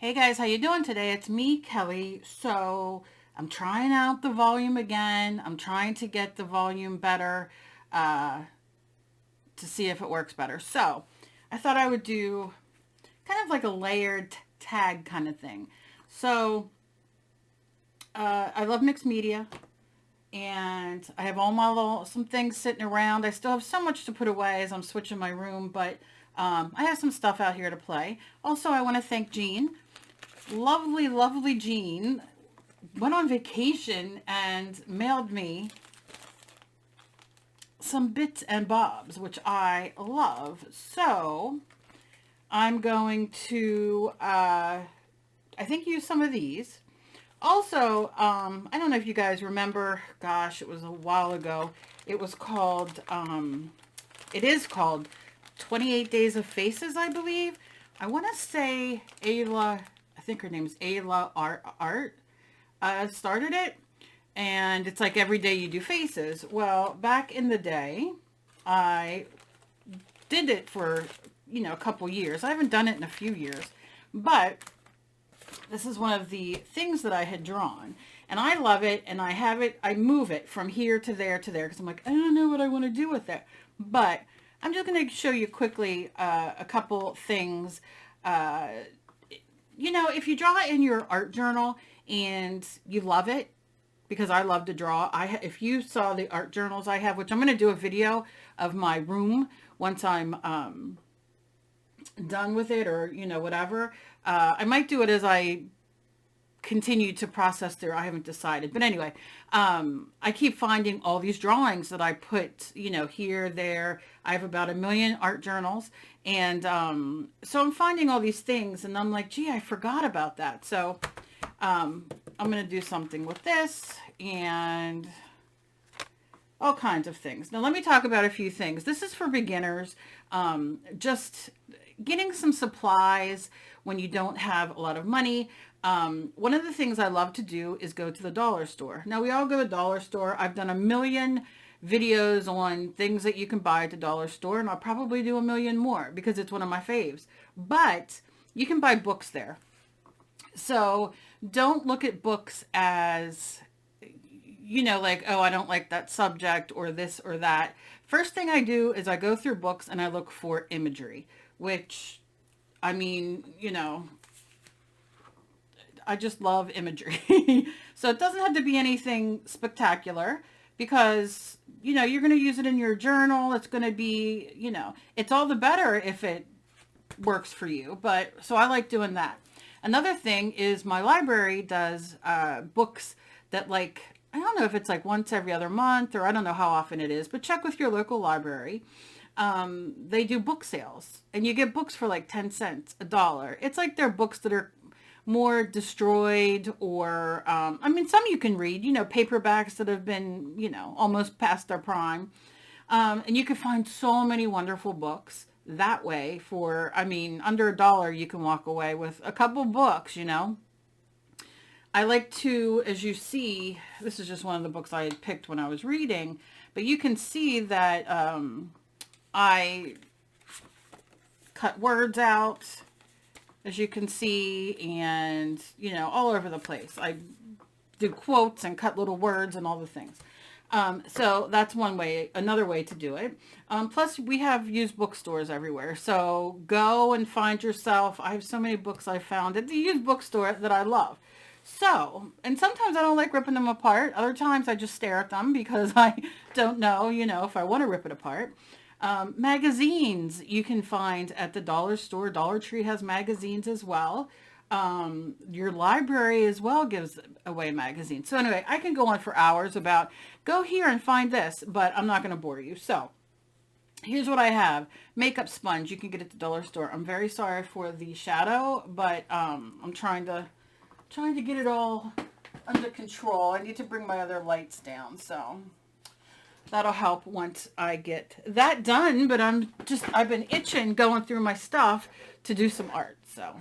Hey guys, how you doing today? It's me, Kelly. So I'm trying out the volume again. I'm trying to get the volume better uh, to see if it works better. So I thought I would do kind of like a layered tag kind of thing. So I love mixed media, and I have all my some things sitting around. I still have so much to put away as I'm switching my room, but I have some stuff out here to play. Also, I want to thank Jean. Lovely, lovely Jean went on vacation and mailed me some bits and bobs, which I love. So I'm going to, I think, use some of these. Also, I don't know if you guys remember, gosh, it was a while ago. It was called, it is called 28 Days of Faces, I believe. I want to say Ayla, I think her name is Ayla Art, started it. And it's like every day you do faces. Well, back in the day, I did it for, a couple years. I haven't done it in a few years. But this is one of the things that I had drawn. And I love it, and I have it, I move it from here to there, because I'm like, I don't know what I want to do with it. But I'm just going to show you quickly a couple things. If you draw in your art journal and you love it, because I love to draw. If you saw the art journals I have, which I'm going to do a video of my room once I'm done with it, or whatever. I might do it as I continue to process through. I haven't decided, but anyway, I keep finding all these drawings that I put, here, there. I have about 1 million art journals, and so I'm finding all these things, and I'm like, gee, I forgot about that. So I'm going to do something with this and all kinds of things. Now let me talk about a few things. This is for beginners. Just getting some supplies when you don't have a lot of money. One of the things I love to do is go to the dollar store. Now we all go to the dollar store. I've done 1 million videos on things that you can buy at the dollar store, and I'll probably do 1 million more because it's one of my faves. But you can buy books there. So don't look at books as, like, oh, I don't like that subject or this or that. First thing I do is I go through books and I look for imagery, which, I mean, I just love imagery. So it doesn't have to be anything spectacular, because, you're going to use it in your journal. It's going to be, it's all the better if it works for you. But so I like doing that. Another thing is my library does books that, like, I don't know if it's like once every other month, or I don't know how often it is, but check with your local library. They do book sales, and you get books for like 10 cents, $1. It's like they're books that are more destroyed, or I mean, some you can read, paperbacks that have been, almost past their prime. And you can find so many wonderful books that way for, I mean, under $1, you can walk away with a couple books, I like to, as you see, this is just one of the books I had picked when I was reading, but you can see that I cut words out, as you can see, and, all over the place. I do quotes and cut little words and all the things. So that's one way, another way to do it. Plus we have used bookstores everywhere. So go and find yourself. I have so many books I found at the used bookstore that I love. So, and sometimes I don't like ripping them apart. Other times I just stare at them because I don't know, if I want to rip it apart. Magazines you can find at the dollar store. Dollar Tree has magazines as well. Your library as well gives away magazines. So anyway, I can go on for hours about go here and find this, but I'm not going to bore you. So here's what I have. Makeup sponge. You can get it at the dollar store. I'm very sorry for the shadow, but I'm trying to get it all under control. I need to bring my other lights down, so that'll help once I get that done. But I've been itching going through my stuff to do some art. So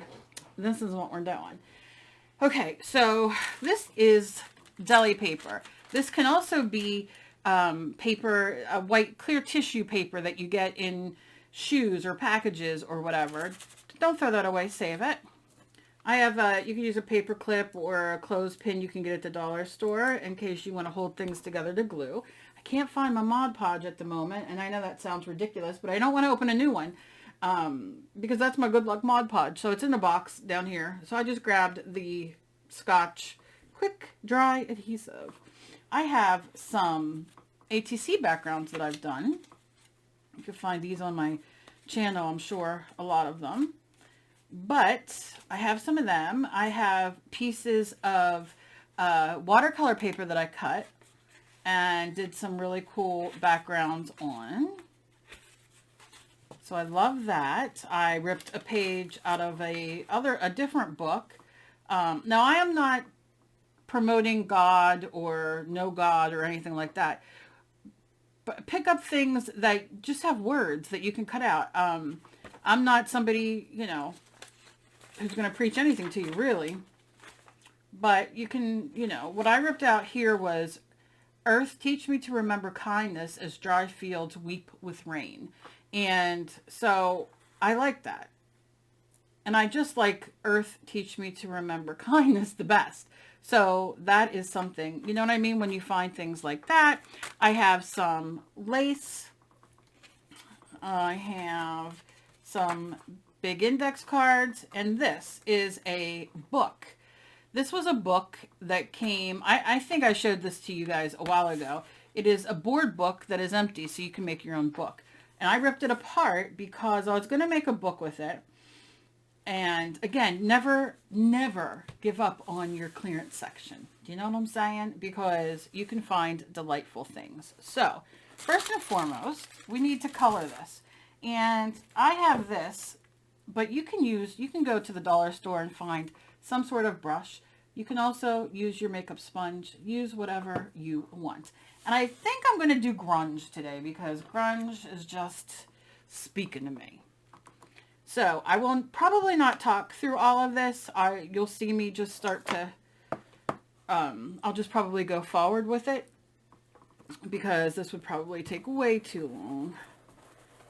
this is what we're doing. Okay, so this is deli paper. This can also be paper, a white clear tissue paper that you get in shoes or packages or whatever. Don't throw that away, save it. I have you can use a paper clip or a clothespin you can get at the dollar store in case you want to hold things together to glue. I can't find my Mod Podge at the moment, and I know that sounds ridiculous, but I don't want to open a new one because that's my Good Luck Mod Podge. So it's in the box down here. So I just grabbed the Scotch Quick Dry Adhesive. I have some ATC backgrounds that I've done. You can find these on my channel, I'm sure, a lot of them. But I have some of them. I have pieces of watercolor paper that I cut and did some really cool backgrounds on. So I love that. I ripped a page out of a different book. Now I am not promoting God or no God or anything like that. But pick up things that just have words that you can cut out. I'm not somebody, you know, who's going to preach anything to you, really. But you can, you know, what I ripped out here was, Earth, teach me to remember kindness as dry fields weep with rain. And so I like that. And I just like Earth, teach me to remember kindness the best. So that is something, you know what I mean? When you find things like that. I have some lace. I have some big index cards, and this is a book. This was a book that came, I think I showed this to you guys a while ago. It is a board book that is empty, so you can make your own book. And I ripped it apart because I was going to make a book with it. And again, never give up on your clearance section. Do you know what I'm saying? Because you can find delightful things. So first and foremost, we need to color this. And I have this, but you can go to the dollar store and find some sort of brush. You can also use your makeup sponge, use whatever you want. And I think I'm going to do grunge today because grunge is just speaking to me. So I will probably not talk through all of this. You'll see me just start to, I'll just probably go forward with it because this would probably take way too long.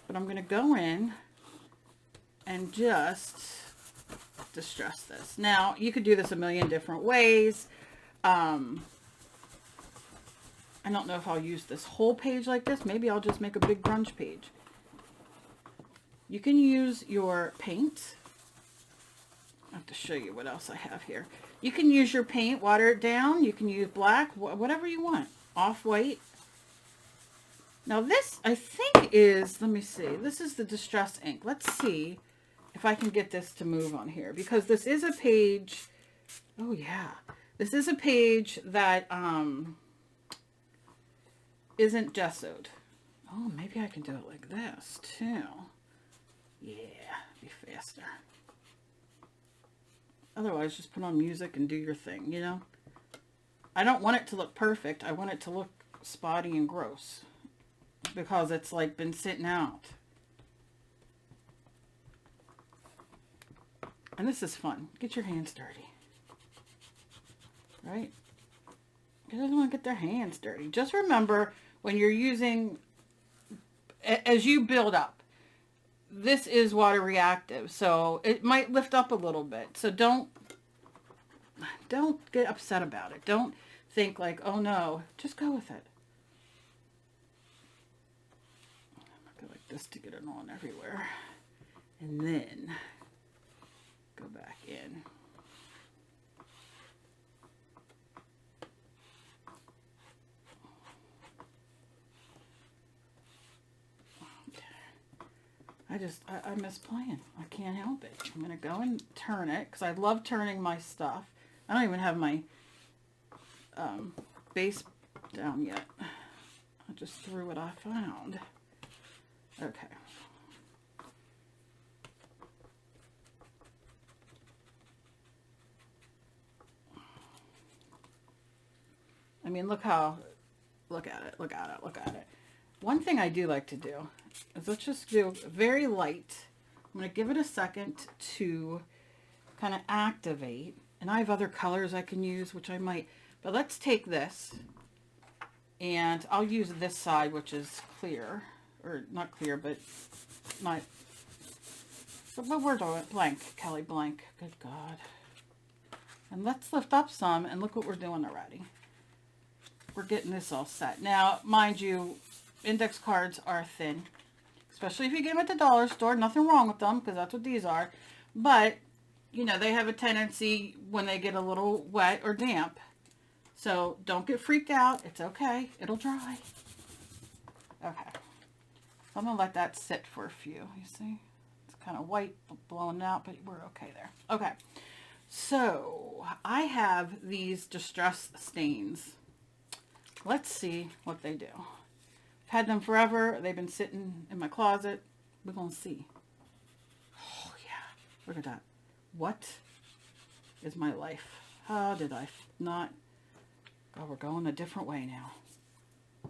But I'm going to go in and just distress this. Now, you could do this a million different ways. I don't know if I'll use this whole page like this. Maybe I'll just make a big grunge page. You can use your paint. I have to show you what else I have here. You can use your paint, water it down. You can use black, whatever you want. Off-white. Now this, I think is, let me see. This is the Distress ink. Let's see if I can get this to move on here. Because this is a page, oh yeah. This is a page that isn't gessoed. Oh, maybe I can do it like this too. Yeah, be faster. Otherwise, just put on music and do your thing, you know? I don't want it to look perfect. I want it to look spotty and gross. Because it's like been sitting out. And this is fun. Get your hands dirty. Right? You don't want to get their hands dirty. Just remember when you're using, as you build up, this is water reactive, so it might lift up a little bit. So don't get upset about it. Don't think like, oh no, just go with it. Go like this to get it on everywhere. And then go back in. I miss playing. I can't help it. I'm going to go and turn it because I love turning my stuff. I don't even have my base down yet. I just threw what I found. Okay. I mean, look at it, look at it, look at it. One thing I do like to do is let's just do very light. I'm going to give it a second to kind of activate. And I have other colors I can use, which I might, but let's take this and I'll use this side, which is clear, or not clear, but not, but we're doing blank, Kelly, blank. Good God. And let's lift up some and look what we're doing already. We're getting this all set. Now, mind you, index cards are thin, especially if you get them at the dollar store. Nothing wrong with them because that's what these are. But, you know, they have a tendency when they get a little wet or damp. So don't get freaked out. It's okay. It'll dry. Okay. So I'm going to let that sit for a few. You see? It's kind of white blowing out, but we're okay there. Okay. So I have these distress stains. Let's see what they do. I've had them forever. They've been sitting in my closet. We're going to see. Oh, yeah. Look at that. What is my life? How did I not... Oh, we're going a different way now.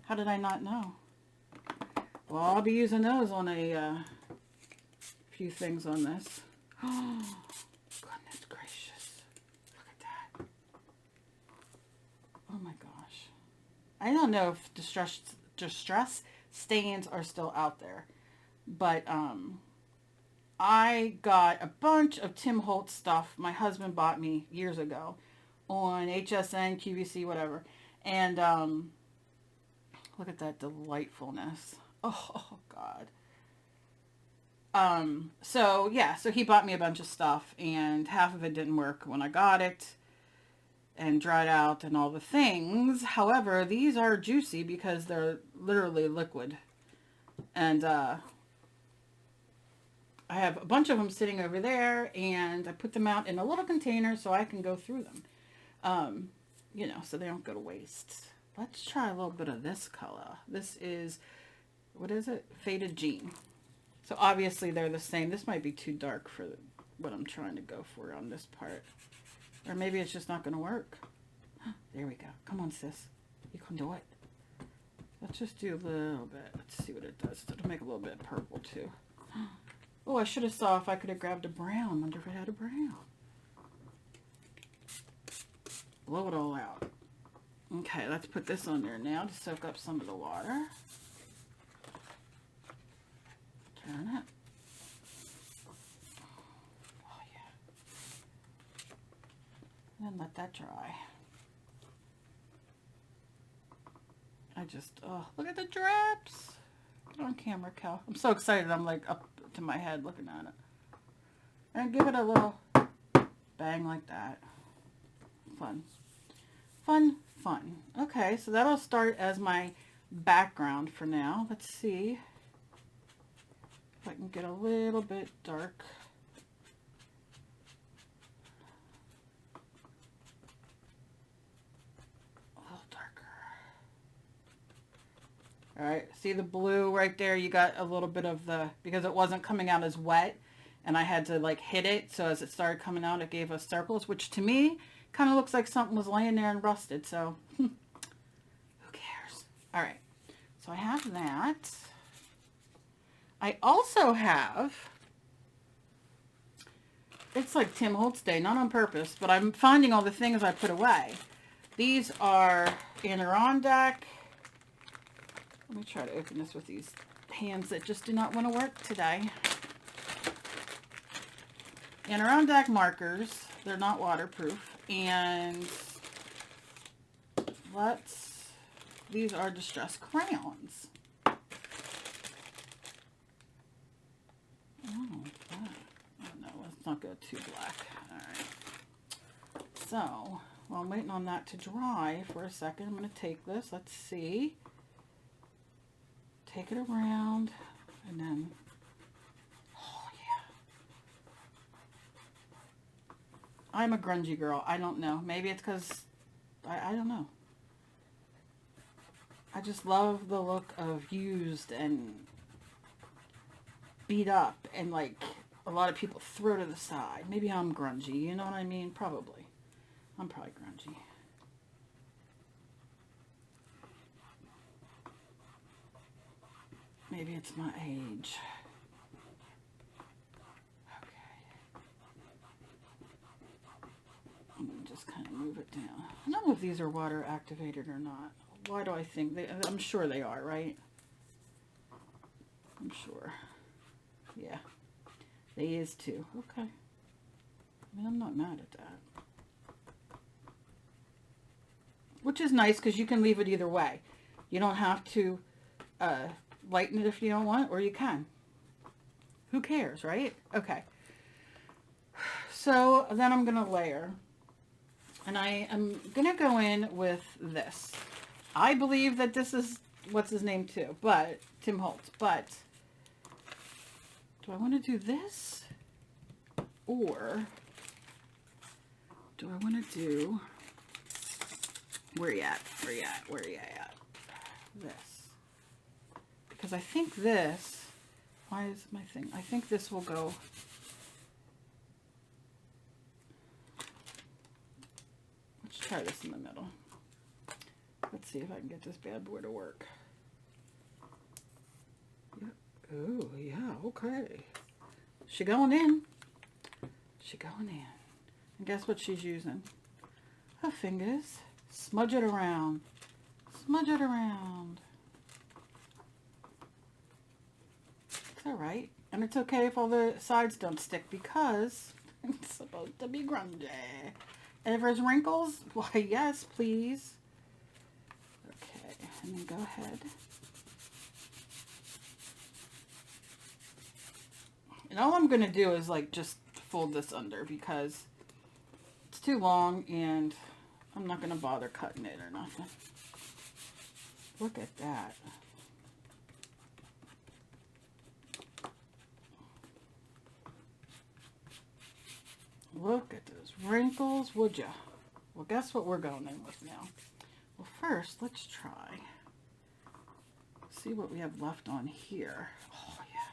How did I not know? Well, I'll be using those on a few things on this. Oh, goodness gracious. Look at that. Oh my gosh. I don't know if distress stains are still out there. But I got a bunch of Tim Holtz stuff my husband bought me years ago on HSN, QVC, whatever. And look at that delightfulness. Oh, God. So, yeah, so he bought me a bunch of stuff, and half of it didn't work when I got it, and dried out and all the things. However, these are juicy because they're literally liquid. And I have a bunch of them sitting over there, and I put them out in a little container so I can go through them. You know, so they don't go to waste. Let's try a little bit of this color. This is, what is it? Faded Jean. So obviously they're the same. This might be too dark for what I'm trying to go for on this part. Or maybe it's just not going to work. There we go. Come on, sis. You can do it. Let's just do a little bit. Let's see what it does. It'll make a little bit of purple too. Oh, I should have saw if I could have grabbed a brown. Wonder if it had a brown. Blow it all out. Okay, let's put this on there now to soak up some of the water. Turn it. Oh, yeah. And then let that dry. I just, oh, look at the drips. Get on camera, Cal. I'm so excited. I'm like up to my head looking at it. And give it a little bang like that. Fun. Fun, fun. Okay, so that'll start as my background for now. Let's see if I can get a little bit dark. A little darker. All right, see the blue right there? You got a little bit of the, because it wasn't coming out as wet, and I had to like hit it, so as it started coming out, it gave us circles, which to me kind of looks like something was laying there and rusted, so who cares? All right, so I have that. I also have, it's like Tim Holtz Day, not on purpose, but I'm finding all the things I put away. These are Adirondack. Let me try to open this with these hands that just do not want to work today. Adirondack markers. They're not waterproof. And these are distress crayons. Oh, no, let's not go too black. All right. So, while I'm waiting on that to dry for a second, I'm going to take this. Let's see. Take it around, and then, oh yeah. I'm a grungy girl. I don't know. Maybe it's because, I don't know. I just love the look of used and beat up, and like a lot of people throw to the side. Maybe I'm grungy, you know what I mean? Probably. I'm probably grungy. Maybe it's my age. Okay. I'm going to just kind of move it down. I don't know if these are water activated or not. Why do I think they, I'm sure they are, right? I'm sure. Yeah. They is too. Okay. I mean, I'm not mad at that. which is nice because you can leave it either way. You don't have to lighten it if you don't want, or you can. Who cares, right? Okay. So then I'm going to layer. And I am going to go in with this. I believe that this is, what's his name too, but Tim Holtz. But do I want to do this? Or do I want to do, where you at? Where you at? Where you at? This. Because I think this, why is my thing? I think this will go. Let's try this in the middle. Let's see if I can get this bad boy to work. Yeah. Oh, yeah, okay. She going in. She going in. And guess what she's using? Her fingers. Smudge it around. Smudge it around. It's all right. And it's okay if all the sides don't stick because it's supposed to be grungy. And if there's wrinkles, why, yes, please. Okay, and then go ahead. And all I'm going to do is, like, just fold this under because it's too long and I'm not going to bother cutting it or nothing. Look at that. Look at those wrinkles, would ya? Well, guess what we're going in with now? Well, first, let's try. See what we have left on here. Oh, yeah.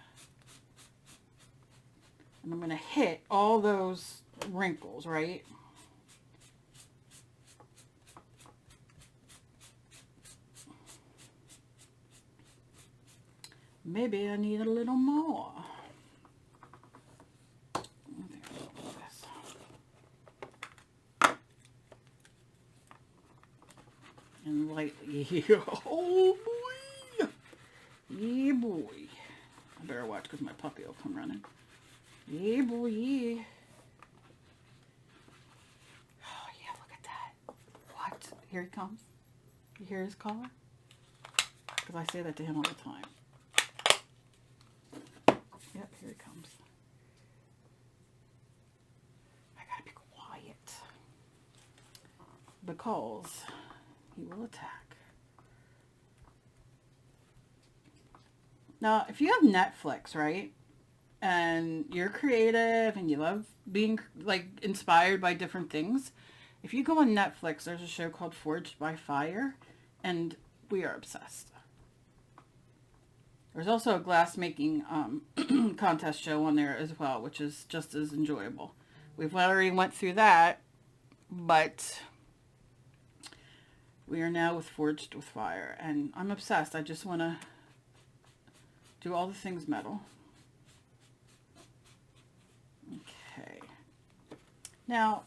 And I'm going to hit all those wrinkles, right? Maybe I need a little more. And lightly. Oh boy! Yeah boy. I better watch because my puppy will come running. Yeah boy, yeah. Oh yeah, look at that. What? Here he comes. You hear his collar? Because I say that to him all the time. Yep, here he comes. I gotta be quiet. Because he will attack. Now, if you have Netflix, right, and you're creative and you love being, like, inspired by different things, if you go on Netflix, there's a show called Forged by Fire, and we are obsessed. There's also a glass making contest show on there as well, which is just as enjoyable. We've already went through that, but we are now with Forged with Fire, and I'm obsessed. I just want to do all the things metal. Okay. Now,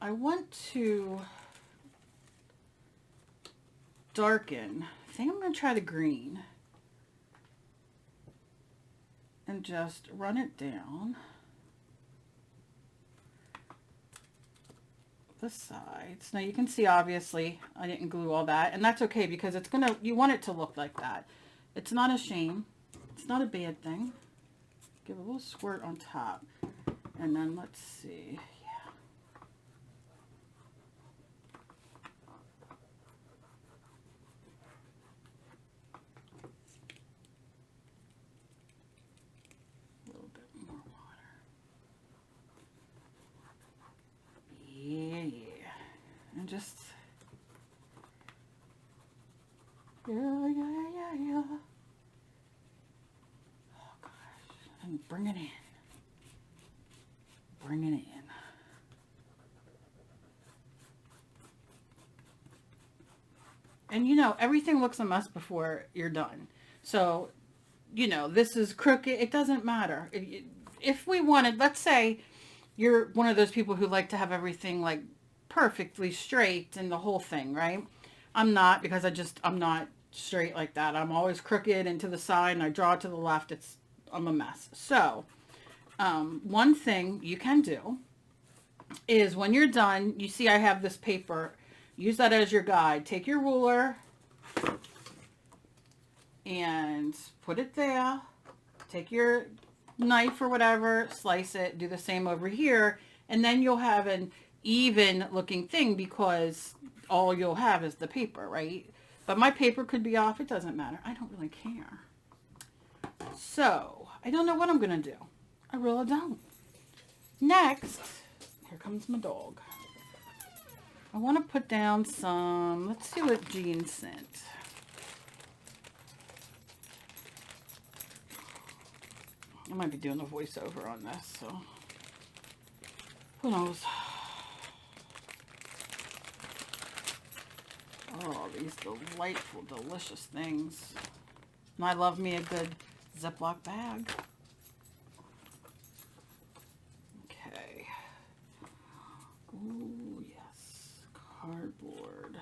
I want to darken. I think I'm going to try the green and just run it down the sides. Now you can see, obviously, I didn't glue all that, and that's okay because it's gonna, you want it to look like that. It's not a shame. It's not a bad thing. Give a little squirt on top, and then let's see. Yeah. A little bit more water. Yeah. And just, yeah. Oh gosh, and bring it in. Bring it in. And you know, everything looks a mess before you're done. So, you know, this is crooked. It doesn't matter. If we wanted, let's say you're one of those people who like to have everything like perfectly straight and the whole thing, right? I'm not, because I'm not straight like that. I'm always crooked and to the side, and I draw to the left. I'm a mess. So, one thing you can do is when you're done, you see I have this paper use that as your guide. Take your ruler and put it there. Take your knife or whatever, slice it, do the same over here, and then you'll have an even looking thing because all you'll have is the paper, right? But my paper could be off. It doesn't matter. I don't really care. So, I don't know what I'm going to do. I really don't. Next, here comes my dog. I want to put down some, let's see what Jean sent. I might be doing a voiceover on this, so who knows. Oh, these delightful, delicious things. And I love me a good Ziploc bag. Okay. Oh, yes. Cardboard.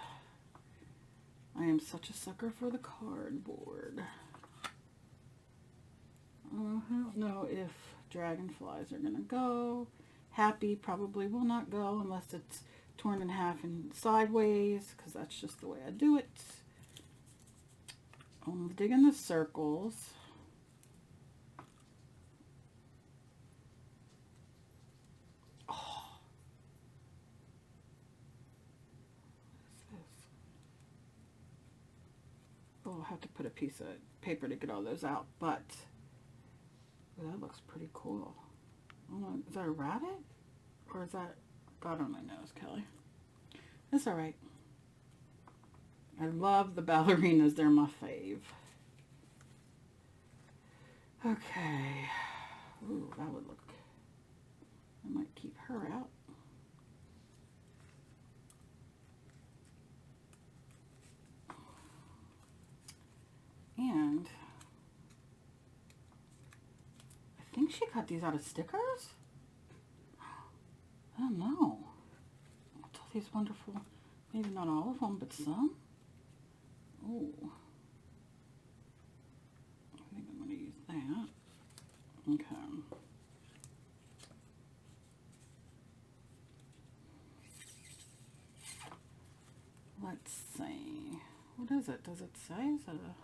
I am such a sucker for the cardboard. I don't know if dragonflies are going to go. Happy probably will not go unless it's torn in half and sideways, because that's just the way I do it. I'm digging the circles. Oh. What is this? Oh, I'll have to put a piece of paper to get all those out, but that looks pretty cool. I don't know, is that a rabbit? Or is that, God only knows, Kelly. That's alright. I love the ballerinas. They're my fave. Okay. Ooh, that would look, I might keep her out. And I think she cut these out of stickers. I don't know. What's all these wonderful, maybe not all of them, but some. Oh, I think I'm going to use that. Okay. Let's see. What is it? Does it say? Is it a...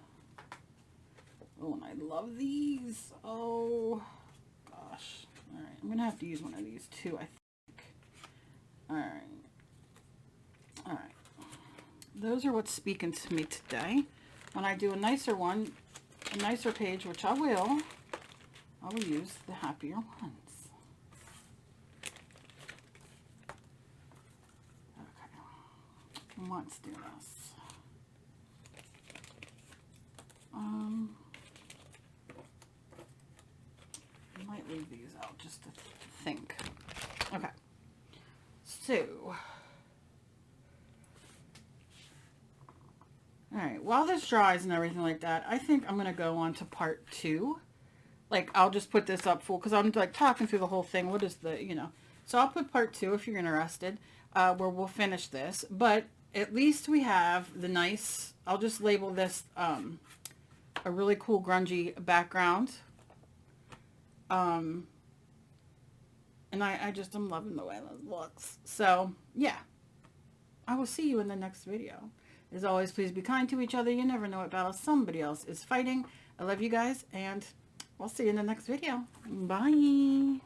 Oh, and I love these. Oh, gosh. All right. I'm going to have to use one of these too, I think. All right. All right. Those are what's speaking to me today. When I do a nicer one, a nicer page, which I will use the happier ones. Okay. Let's do this. I might leave these out just to think. Okay. So, alright, while this dries and everything like that, I think I'm going to go on to part 2. Like, I'll just put this up full, because I'm like talking through the whole thing. What is the, you know. So I'll put part 2 if you're interested, where we'll finish this. But at least we have the nice, I'll just label this a really cool grungy background. And I'm loving the way this looks. So, yeah. I will see you in the next video. As always, please be kind to each other. You never know what battle somebody else is fighting. I love you guys, and I'll see you in the next video. Bye.